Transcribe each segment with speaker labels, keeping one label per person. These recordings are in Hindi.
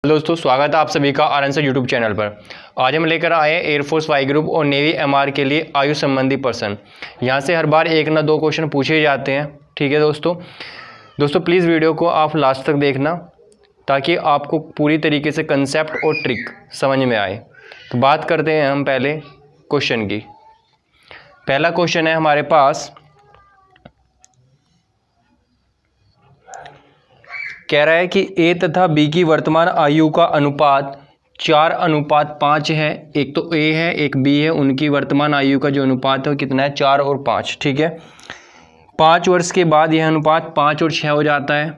Speaker 1: दोस्तों स्वागत है आप सभी का आरएनसर यूट्यूब चैनल पर। आज हम लेकर आए हैं एयरफोर्स वाई ग्रुप और नेवी एमआर के लिए आयु संबंधी प्रश्न। यहाँ से हर बार एक ना दो क्वेश्चन पूछे जाते हैं। ठीक है दोस्तों प्लीज़ वीडियो को आप लास्ट तक देखना ताकि आपको पूरी तरीके से कंसेप्ट और ट्रिक समझ में आए। तो बात करते हैं हम पहले क्वेश्चन की। पहला क्वेश्चन है हमारे पास, कह रहा है कि ए तथा बी की वर्तमान आयु का अनुपात 4:5 है। एक तो ए है एक बी है, उनकी वर्तमान आयु का जो अनुपात है वो कितना है 4 और 5। ठीक है, 5 वर्ष के बाद यह अनुपात 5 और 6 हो जाता है।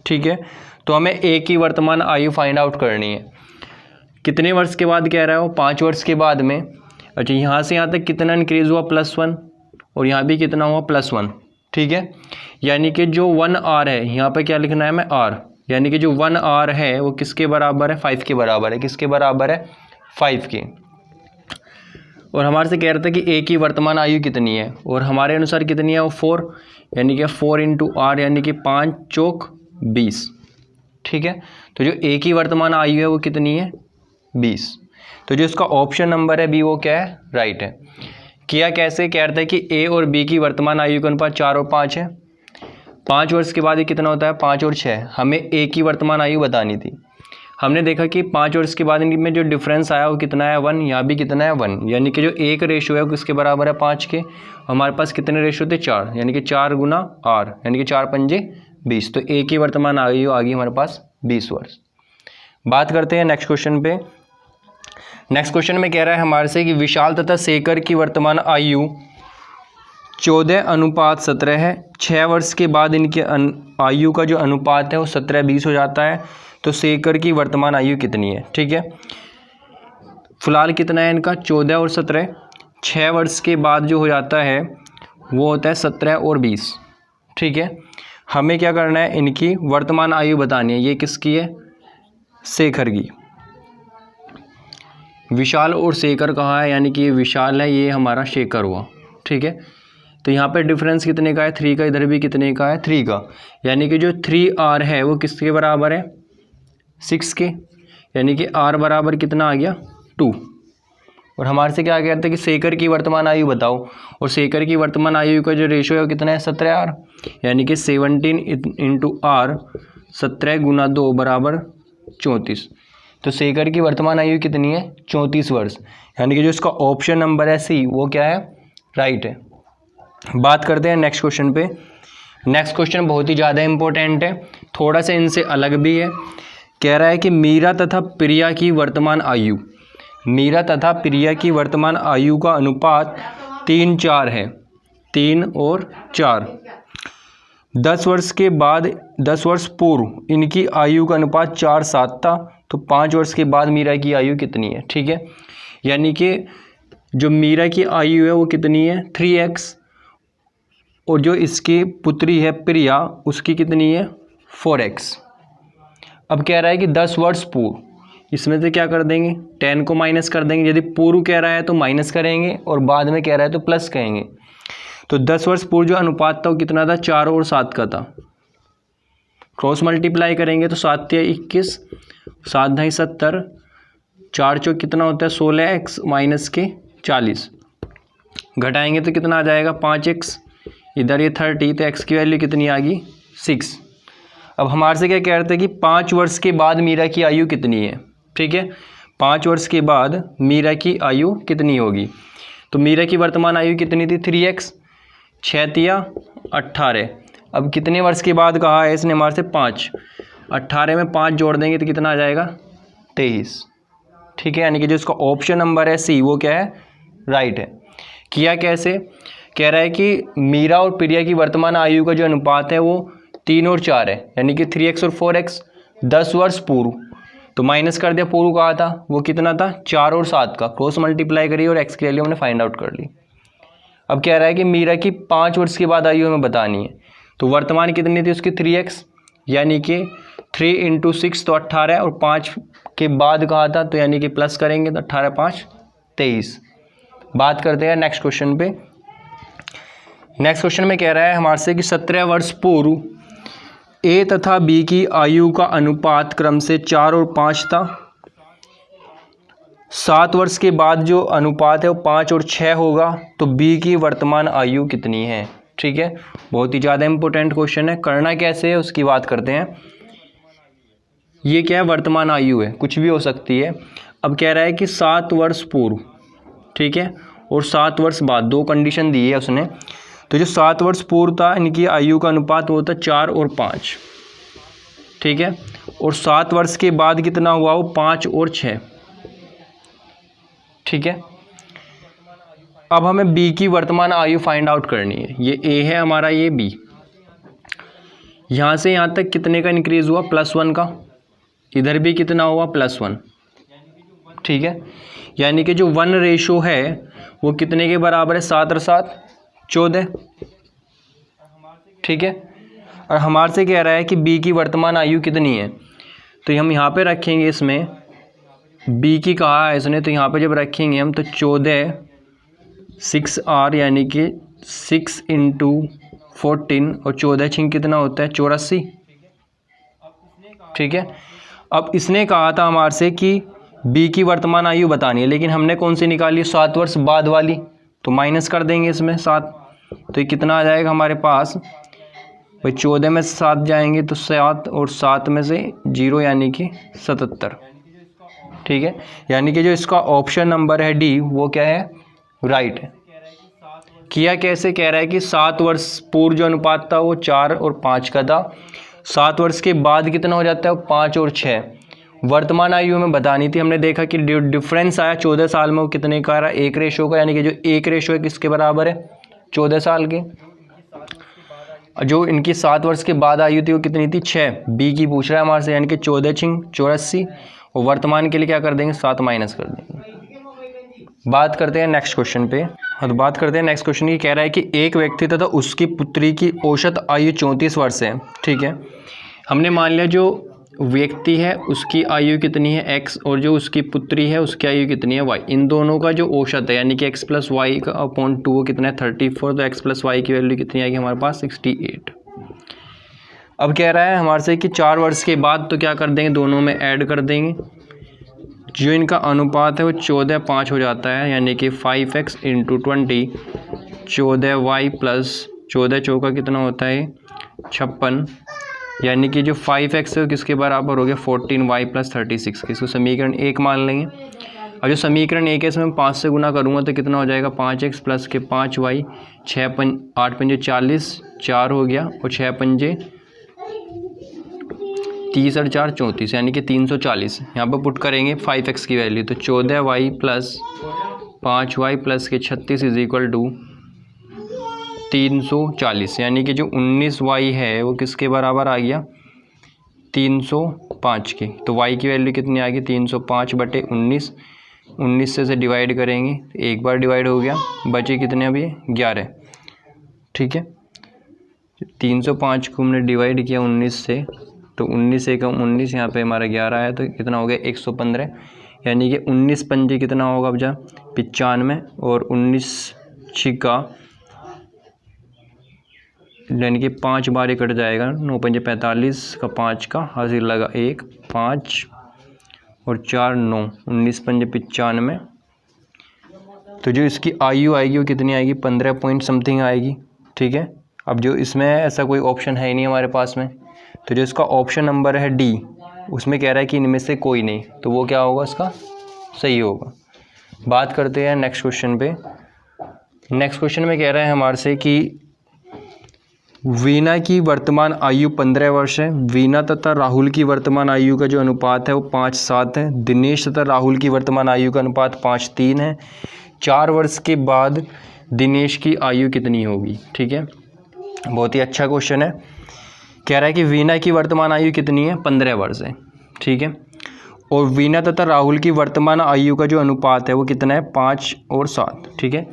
Speaker 1: ठीक है, तो हमें ए की वर्तमान आयु फाइंड आउट करनी है। कितने वर्ष के बाद कह रहा है वो 5 वर्ष के बाद में। अच्छा, यहाँ से यहाँ तक कितना इंक्रीज हुआ +1 और यहाँ भी कितना हुआ +1। ठीक है, यानी कि जो 1R है यहाँ पे क्या लिखना है हमें R, यानी कि जो 1R है वो किसके बराबर है 5 के बराबर है। किसके बराबर है 5 के। और हमारे से कह रहा था कि A की वर्तमान आयु कितनी है और हमारे अनुसार कितनी है वो 4, यानी कि 4 × R यानी कि 5 चौक 20। ठीक है, तो जो A की वर्तमान आयु है वो कितनी है 20। तो जो इसका ऑप्शन नंबर है बी वो क्या है राइट है। किया कैसे, कह रहा था कि ए और बी की वर्तमान आयु का अनुपात 4 और 5 है। 5 वर्ष के बाद ये कितना होता है 5 और 6। हमें ए की वर्तमान आयु बतानी थी। हमने देखा कि 5 वर्ष के बाद इनमें जो डिफरेंस आया वो कितना है 1, यहाँ भी कितना है 1, यानी कि जो ए का रेशो है वो किसके बराबर है 5 के। हमारे पास कितने रेशो थे 4, यानी कि 4 × R यानी कि 4 × 5 = 20। तो ए की वर्तमान आयु आ गई हमारे पास 20 वर्ष। बात करते हैं नेक्स्ट क्वेश्चन पे। नेक्स्ट क्वेश्चन में कह रहा है हमारे से कि विशाल तथा शेखर की वर्तमान आयु 14:17 है। 6 वर्ष के बाद इनके आयु का जो अनुपात है वो 17:20 हो जाता है। तो शेखर की वर्तमान आयु कितनी है। ठीक है, फिलहाल कितना है इनका 14 और 17। 6 वर्ष के बाद जो हो जाता है वो होता है 17 और 20। ठीक है, हमें क्या करना है इनकी वर्तमान आयु बतानी है। ये किसकी है शेखर की। विशाल और शेखर कहाँ है, यानी कि ये विशाल है ये हमारा शेखर हुआ। ठीक है, तो यहाँ पे डिफरेंस कितने का है 3 का, इधर भी कितने का है 3 का, यानी कि जो 3R है वो किसके बराबर है 6 के, यानी कि R बराबर कितना आ गया 2। और हमारे से क्या कहते हैं कि शेखर की वर्तमान आयु बताओ, और शेखर की वर्तमान आयु का जो रेशो है वो कितना है 17R, यानी कि 17 × R 17 × 2 बराबर 34। तो शेखर की वर्तमान आयु कितनी है 34 वर्ष, यानी कि जो इसका ऑप्शन नंबर है सी वो क्या है राइट है। बात करते हैं नेक्स्ट क्वेश्चन पे। नेक्स्ट क्वेश्चन बहुत ही ज़्यादा इंपॉर्टेंट है, थोड़ा सा इनसे अलग भी है। कह रहा है कि मीरा तथा प्रिया की वर्तमान आयु, मीरा तथा प्रिया की वर्तमान आयु का अनुपात 3:4 है। 3 और 4। 10 वर्ष के बाद 10 वर्ष पूर्व इनकी आयु का अनुपात 4:7 था। तो 5 वर्ष के बाद मीरा की आयु कितनी है। ठीक है, यानी कि जो मीरा की आयु है वो कितनी है 3x, और जो इसकी पुत्री है प्रिया उसकी कितनी है 4x। अब कह रहा है कि 10 वर्ष पूर्व, इसमें से क्या कर देंगे 10 को माइनस कर देंगे। यदि पूर्व कह रहा है तो माइनस करेंगे और बाद में कह रहा है तो प्लस कहेंगे। तो 10 वर्ष पूर्व जो अनुपात था वो कितना था 4 और 7 का था। क्रॉस मल्टीप्लाई करेंगे तो 7 × 21, 7 × 2 = 70, 4 चौक कितना होता है 16x माइनस के 40, घटाएंगे तो कितना आ जाएगा 5x, इधर ये 30, तो x की वैल्यू कितनी आ गई 6। अब हमारे से क्या कह रहे थे कि 5 वर्ष के बाद मीरा की आयु कितनी है। ठीक है, 5 वर्ष के बाद मीरा की आयु कितनी होगी। तो मीरा की वर्तमान आयु कितनी थी 3x, 6 × 18। अब कितने वर्ष के बाद कहा है इसने हमारे से 5, 18 में 5 जोड़ देंगे तो कितना आ जाएगा 23। ठीक है, यानी कि जो इसका ऑप्शन नंबर है सी वो क्या है राइट है। किया कैसे, कह रहा है कि मीरा और प्रिया की वर्तमान आयु का जो अनुपात है वो 3 और 4 है, यानी कि 3x और 4x। 10 वर्ष पूर्व तो माइनस कर दिया, पूर्व कहा था वो कितना था 4 और 7 का, क्रॉस मल्टीप्लाई करिए और x की वैल्यू हमने फाइंड आउट कर ली। अब कह रहा है कि मीरा की 5 वर्ष के बाद आयु हमें बतानी है। तो वर्तमान कितनी थी उसकी 3x, यानी कि 3 × 6 तो 18, और 5 के बाद कहा था तो यानी कि प्लस करेंगे तो 18 × 5 = 23। बात करते हैं नेक्स्ट क्वेश्चन पे। नेक्स्ट क्वेश्चन में कह रहा है हमारे से कि 17 वर्ष पूर्व ए तथा बी की आयु का अनुपात क्रम से 4 और 5 था। 7 वर्ष के बाद जो अनुपात है वो 5 और 6 होगा, तो बी की वर्तमान आयु कितनी है। ठीक है, बहुत ही ज़्यादा इंपॉर्टेंट क्वेश्चन है। करना कैसे है उसकी बात करते हैं। ये क्या है, वर्तमान आयु है, कुछ भी हो सकती है। अब कह रहा है कि 7 वर्ष पूर्व, ठीक है, और 7 वर्ष बाद, दो कंडीशन दी है उसने। तो जो 7 वर्ष पूर्व था इनकी आयु का अनुपात वो था 4 और 5, ठीक है, और 7 वर्ष के बाद कितना हुआ वो 5 और 6, ठीक है। अब हमें बी की वर्तमान आयु फाइंड आउट करनी है। ये ए है हमारा, ये बी। यहाँ से यहाँ तक कितने का इंक्रीज हुआ, +1 का। इधर भी कितना हुआ, +1, ठीक है। यानी कि जो 1 रेशो है वो कितने के बराबर है, 7 और 7 14, ठीक है। और हमारे से कह रहा है कि बी की वर्तमान आयु कितनी है, तो हम यहाँ पे रखेंगे, इसमें बी की कहा है इसने, तो यहाँ पे जब रखेंगे हम तो 14 6R यानी कि 6 × 14 और 14 छिंग कितना होता है 84, ठीक है। अब इसने कहा था हमारे से कि बी की वर्तमान आयु बतानी है, लेकिन हमने कौन सी निकाली, 7 वर्ष बाद वाली, तो माइनस कर देंगे इसमें 7, तो ये कितना आ जाएगा हमारे पास भाई, 14 में से 7 जाएंगे तो 7 और 7 में से 0 यानी कि 77, ठीक है। यानी कि जो इसका ऑप्शन नंबर है डी वो क्या है, राइट है। किया कैसे, कह रहा है कि 7 वर्ष पूर्व जो अनुपात था वो 4 और 5 का था, 7 वर्ष के बाद कितना हो जाता है, 5 और 6। वर्तमान आयु में बतानी थी, हमने देखा कि डिफरेंस आया 14 साल में, वो कितने का रहा, 1 रेशो का, यानी कि जो 1 रेशो है किसके बराबर है, 14 साल के। जो इनकी 7 वर्ष के बाद आयु थी वो कितनी थी, 6। बी की पूछ रहा है हमारे से, यानी कि 14 छिंग 84, और वर्तमान के लिए क्या कर देंगे, 7 माइनस कर देंगे। बात करते हैं नेक्स्ट क्वेश्चन पे। हाँ, तो बात करते हैं नेक्स्ट क्वेश्चन की। कह रहा है कि एक व्यक्ति तथा उसकी पुत्री की औसत आयु 34 वर्ष है, ठीक है। हमने मान लिया जो व्यक्ति है उसकी आयु कितनी है x, और जो उसकी पुत्री है उसकी आयु कितनी है y। इन दोनों का जो औसत है यानी कि x + y का अपॉन 2 वो कितना है 34, तो x + y की वैल्यू कितनी आएगी हमारे पास 68। अब कह रहा है हमारे से कि 4 वर्ष के बाद, तो क्या कर देंगे, दोनों में ऐड कर देंगे। जो इनका अनुपात है वो 14:5 हो जाता है, यानी कि 5x × 20, 14y + 14 चौका कितना होता है 56, यानी कि जो 5x है किसके बराबर हो गया 14y + 36, इसको समीकरण 1 मान लेंगे। और जो समीकरण 1 है इसमें 5 से गुना करूँगा तो कितना हो जाएगा 5x + के 5y, 8 पंजे 40, 4 हो गया, और 6 पंजे 30 और 4 34, यानी कि 340। यहाँ पर पुट करेंगे 5x की वैल्यू, तो 14y + 5y + के 36 = 340, यानी कि जो 19y है वो किसके बराबर आ गया 305 के। तो y की वैल्यू कितनी आ गई 305/19, 19 से डिवाइड करेंगे, एक बार डिवाइड हो गया, बचे कितने अभी 11, ठीक है। 305 को हमने डिवाइड किया 19 से, तो 19 से कम 19, यहाँ पे हमारा 11 आया, तो कितना हो गया 115, यानी कि 19 पंजे कितना होगा अब जा 95, और 19 छिक्का यानी कि 5 बार ही कट जाएगा, 9 पंजे 45 का 5 का हासिल लगा 1, 5 और 4 9, 19 पंजे 95। तो जो इसकी आयु आएगी वो कितनी आएगी 15 पॉइंट समथिंग आएगी, ठीक है। अब जो इसमें ऐसा कोई ऑप्शन है ही नहीं हमारे पास में, तो जो इसका ऑप्शन नंबर है डी उसमें कह रहा है कि इनमें से कोई नहीं, तो वो क्या होगा इसका सही होगा। बात करते हैं नेक्स्ट क्वेश्चन पे। नेक्स्ट क्वेश्चन में कह रहा है हमारे से कि वीना की वर्तमान आयु 15 वर्ष है। वीना तथा राहुल की वर्तमान आयु का जो अनुपात है वो 5:7 है। दिनेश तथा राहुल की वर्तमान आयु का अनुपात 5:3 है। 4 वर्ष के बाद दिनेश की आयु कितनी होगी, ठीक है। बहुत ही अच्छा क्वेश्चन है। कह रहा है कि वीना की वर्तमान आयु कितनी है 15 वर्ष है, ठीक है। और वीना तथा राहुल की वर्तमान आयु का जो अनुपात है वो कितना है 5 और 7, ठीक है।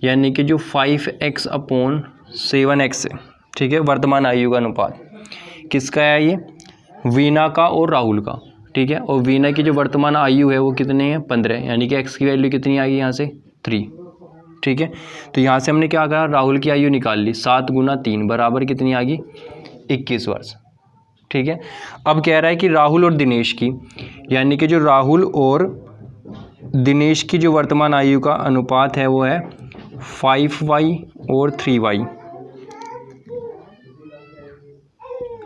Speaker 1: यानी कि जो 5x/7x है, ठीक है, वर्तमान आयु का अनुपात किसका है ये वीना का और राहुल का, ठीक है। और वीना की जो वर्तमान आयु है वो कितनी है 15, यानी कि x की वैल्यू कितनी आ गई यहाँ से 3, ठीक है। तो यहाँ से हमने क्या करा राहुल की आयु निकाल ली, 7 × 3 बराबर कितनी आ गई 21 वर्ष, ठीक है। अब कह रहा है कि राहुल और दिनेश की, यानी कि जो राहुल और दिनेश की जो वर्तमान आयु का अनुपात है वो है 5y और 3y।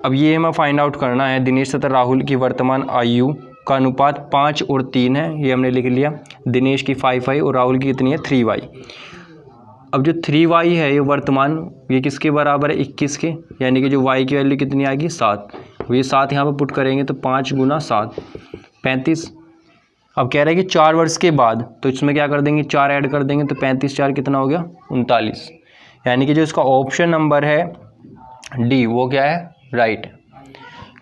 Speaker 1: अब ये हमें फाइंड आउट करना है, दिनेश तथा राहुल की वर्तमान आयु का अनुपात 5 और 3 है, ये हमने लिख लिया। दिनेश की 5y और राहुल की कितनी है 3y। अब जो 3y है ये वर्तमान, ये किसके बराबर है 21 के, यानी कि जो y की वैल्यू कितनी आएगी 7। ये 7 यहाँ पर पुट करेंगे तो 5 गुना 7 35। अब कह रहे हैं कि 4 वर्ष के बाद, तो इसमें क्या कर देंगे 4 ऐड कर देंगे तो 35 4 कितना हो गया 39। यानी कि जो इसका ऑप्शन नंबर है डी वो क्या है राइट।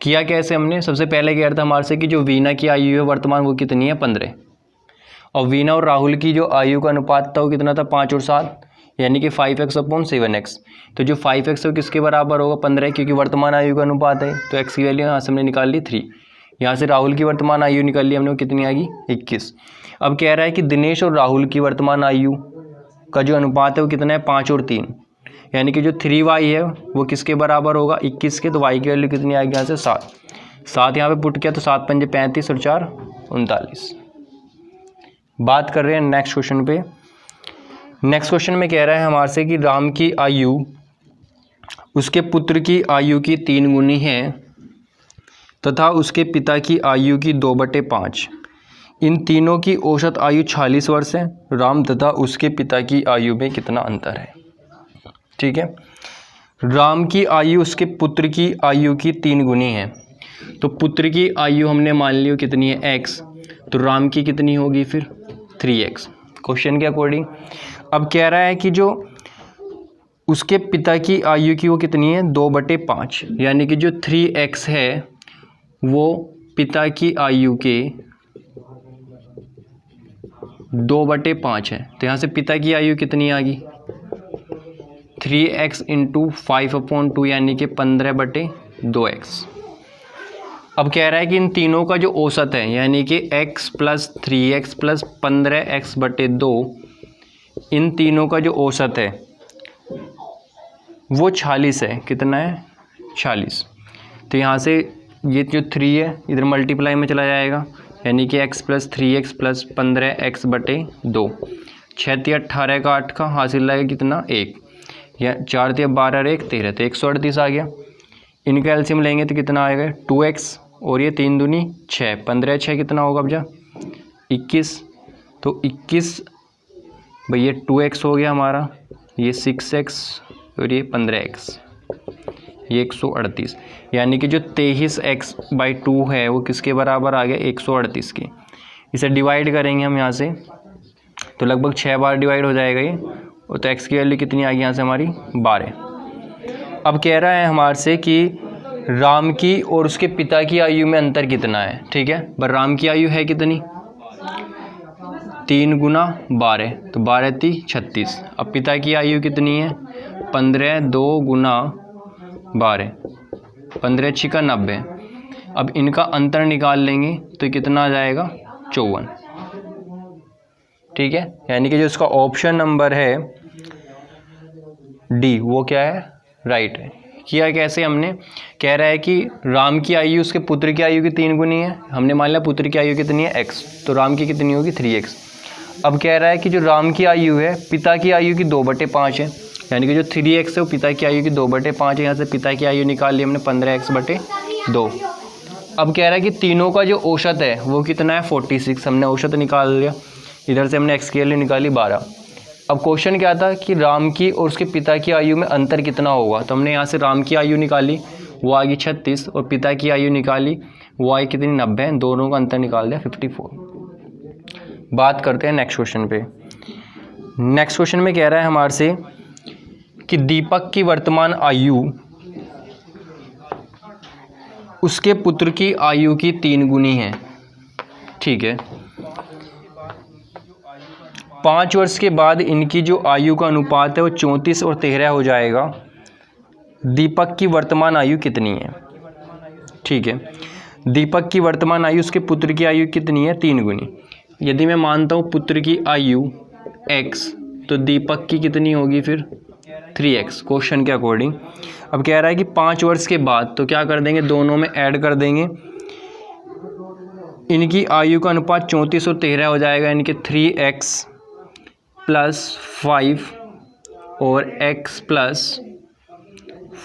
Speaker 1: किया कैसे हमने, सबसे पहले कह रहा था हमारे से कि जो वीना की आयु है वर्तमान वो कितनी है 15, और वीना और राहुल की जो आयु का अनुपात था वो कितना था 5 और 7, यानी कि 5x/7x। तो जो 5x है वो किसके बराबर होगा 15, क्योंकि वर्तमान आयु का अनुपात है, तो x की वैल्यू यहाँ से हमने निकाल ली 3। यहाँ से राहुल की वर्तमान आयु निकाल ली हमने, वो कितनी आएगी 21। अब कह रहा है कि दिनेश और राहुल की वर्तमान आयु का जो अनुपात है वो कितना है 5 और 3, यानी कि जो 3y है वो किसके बराबर होगा 21 के, तो y की वैल्यू कितनी आएगी यहाँ से 7 यहाँ पे पुट किया तो 7 पंजे 35 और 4 39। बात कर रहे हैं नेक्स्ट क्वेश्चन पे। नेक्स्ट क्वेश्चन में कह रहा है हमारे से कि राम की आयु उसके पुत्र की आयु की 3 गुनी है तथा उसके पिता की आयु की 2/5। इन तीनों की औसत आयु 46 वर्ष है। राम तथा उसके पिता की आयु में कितना अंतर है। ठीक है, राम की आयु उसके पुत्र की आयु की 3 गुनी है, तो पुत्र की आयु हमने मान ली कितनी है x, तो राम की कितनी होगी फिर 3x क्वेश्चन के अकॉर्डिंग। अब कह रहा है कि जो उसके पिता की आयु की वो कितनी है 2/5, यानी कि जो 3x है वो पिता की आयु के 2/5 है, तो यहाँ से पिता की आयु कितनी आ गई 3x × 5/2 यानी कि 15/2x। अब कह रहा है कि इन तीनों का जो औसत है यानी कि x + 3x + 15x/2, इन तीनों का जो औसत है वो 46 है। कितना है 46। तो यहाँ से ये जो 3 है इधर मल्टीप्लाई में चला जाएगा, यानी कि x + 3x + 15x/2, 6 × 18 का 8 का हासिल लगेगा कितना 1, या 4 × 12 1 13, तो 138 आ गया। इनका एलसीएम लेंगे तो कितना आएगा 2x, और ये 3 दूनी 6, 15 6 कितना होगा अब जा 21, तो 21 भाई ये 2x हो गया हमारा, ये 6x और ये 15x, ये 138, यानी कि जो 23x/2 है वो किसके बराबर आ गया 138 के। इसे डिवाइड करेंगे हम यहाँ से तो लगभग 6 बार डिवाइड हो जाएगा ये, और तो x की वैल्यू कितनी आ गई यहाँ से हमारी 12। अब कह रहा है हमारे से कि राम की और उसके पिता की आयु में अंतर कितना है। ठीक है, पर राम की आयु है कितनी 3 × 12, तो 12 × 36। अब पिता की आयु कितनी है 15, 2 × 12, 15 × 6 = 90। अब इनका अंतर निकाल लेंगे तो कितना आ जाएगा 54। ठीक है, यानी कि जो इसका ऑप्शन नंबर है डी वो क्या है राइट है। किया कैसे हमने, कह रहा है कि राम की आयु उसके पुत्र की आयु की 3 गुनी है, हमने मान लिया पुत्र की आयु कितनी है x, तो राम की कितनी होगी 3x। अब कह रहा है कि जो राम की आयु है पिता की आयु की 2/5 है, यानी कि जो 3x है वो पिता की आयु की 2/5 है। यहाँ से पिता की आयु निकाल ली हमने 15x/2। अब कह रहा है कि तीनों का जो औसत है वो कितना है 46, हमने औसत निकाल लिया, इधर से हमने x की वैल्यू निकाली 12। अब क्वेश्चन क्या था कि राम की और उसके पिता की आयु में अंतर कितना होगा, तो हमने यहाँ से राम की आयु निकाली वो आ गई 36, और पिता की आयु निकाली वो आई कितनी 90, दोनों का अंतर निकाल दिया 54। बात करते हैं नेक्स्ट क्वेश्चन पे। नेक्स्ट क्वेश्चन में कह रहा है हमारे से कि दीपक की वर्तमान आयु उसके पुत्र की आयु की 3 गुनी है। ठीक है, 5 वर्ष के बाद इनकी जो आयु का अनुपात है वो 34 और 13 हो जाएगा। दीपक की वर्तमान आयु कितनी है। ठीक है, दीपक की वर्तमान आयु उसके पुत्र की आयु कितनी है 3 गुनी। यदि मैं मानता हूँ पुत्र की आयु x, तो दीपक की कितनी होगी फिर 3x क्वेश्चन के अकॉर्डिंग। अब कह रहा है कि 5 वर्ष के बाद, तो क्या कर देंगे, दोनों में ऐड कर देंगे। इनकी आयु का अनुपात 34 और 13 हो जाएगा, यानी कि 3x प्लस 5 और x प्लस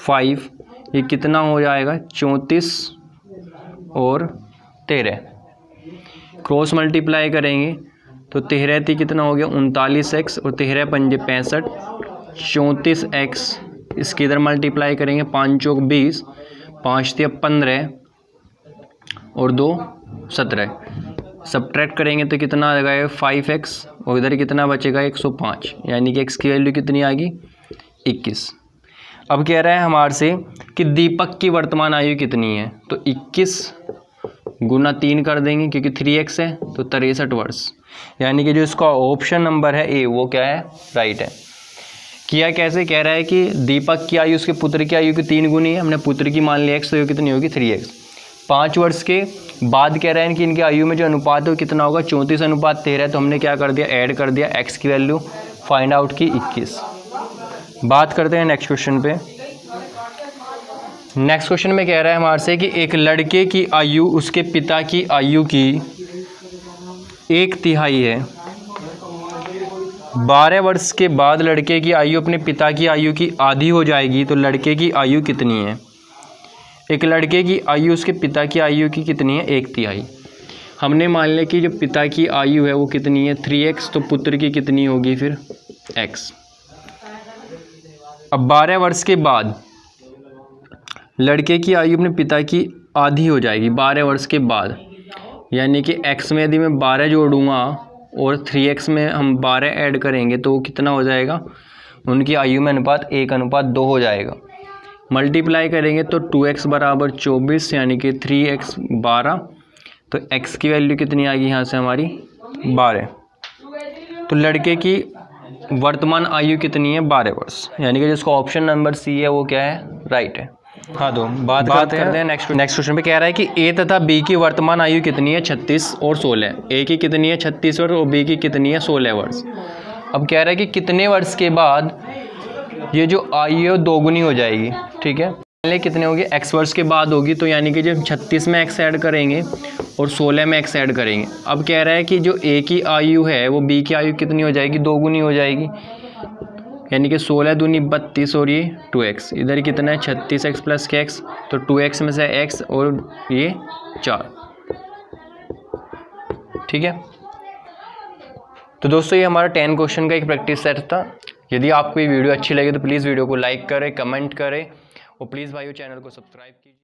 Speaker 1: 5, ये कितना हो जाएगा, 34 और 13। क्रॉस मल्टीप्लाई करेंगे तो 13 थी कितना हो गया, 39x और 13 पंजे 65, 34x। इसके इधर मल्टीप्लाई करेंगे, 5 चौक 20, 5 थी 15 और 2 17। सब्ट्रैक्ट करेंगे तो कितना आ जाएगा, 5x और इधर कितना बचेगा, 105, यानी कि x की वैल्यू कितनी आ गई, 21। अब कह रहा है हमारे से कि दीपक की वर्तमान आयु कितनी है, तो 21 गुना 3 कर देंगे, क्योंकि 3x है तो 63 वर्ष, यानी कि जो इसका ऑप्शन नंबर है ए वो क्या है, राइट है। किया कैसे, कह रहा है कि दीपक की आयु उसके पुत्र की आयु की 3 गुनी है, हमने पुत्र की मान लिया x, तो ये कितनी होगी, 3x। 5 वर्ष के बाद कह रहा है कि इनकी आयु में जो अनुपात है वो कितना होगा, 34:13, तो हमने क्या कर दिया, ऐड कर दिया, x की वैल्यू फाइंड आउट की 21। बात करते हैं नेक्स्ट क्वेश्चन पे। नेक्स्ट क्वेश्चन में कह रहा है हमारे से कि एक लड़के की आयु उसके पिता की आयु की 1/3 है। 12 वर्ष के बाद लड़के की आयु अपने पिता की आयु की आधी हो जाएगी, तो लड़के की आयु कितनी है। एक लड़के की आयु उसके पिता की आयु की कितनी है, 1/3। हमने मान लिया कि जो पिता की आयु है वो कितनी है, 3x, तो पुत्र की कितनी होगी फिर, x। अब 12 वर्ष के बाद लड़के की आयु अपने पिता की आधी हो जाएगी 12 वर्ष के बाद, यानी कि x में यदि मैं 12 जोड़ूंगा और 3x में हम 12 ऐड करेंगे तो कितना हो जाएगा, उनकी आयु में अनुपात 1:2 हो जाएगा। मल्टीप्लाई करेंगे तो 2x बराबर 24, यानी कि 3x 12, तो x की वैल्यू कितनी आ गई यहाँ से हमारी, 12। तो लड़के की वर्तमान आयु कितनी है, 12 वर्ष, यानी कि जिसका ऑप्शन नंबर सी है वो क्या है, राइट है। हाँ, तो बात करते हैं नेक्स्ट क्वेश्चन पे। कह रहा है कि ए तथा बी की वर्तमान आयु कितनी है, 36 और 16। ए की कितनी है, 36 वर्ष, और बी की कितनी है, 16 वर्ष। अब कह रहा है कि कितने वर्ष के बाद ये जो आयु है 2 गुनी हो जाएगी, ठीक है। पहले कितने होगी, x वर्ष के बाद होगी, तो यानी कि जब 36 में x ऐड करेंगे और 16 में x ऐड करेंगे। अब कह रहा है कि जो a की आयु है वो b की आयु कितनी हो जाएगी, 2 गुनी हो जाएगी, यानी कि 16 दूनी 32 और ये 2x। इधर कितना है, 36x प्लस के x, तो 2x में से x और ये 4, ठीक है। तो दोस्तों ये हमारा 10 क्वेश्चन का एक प्रैक्टिस सेट था। यदि आपको ये वीडियो अच्छी लगे तो प्लीज़ वीडियो को लाइक करें, कमेंट करें और प्लीज़ भाइयों चैनल को सब्सक्राइब कीजिए।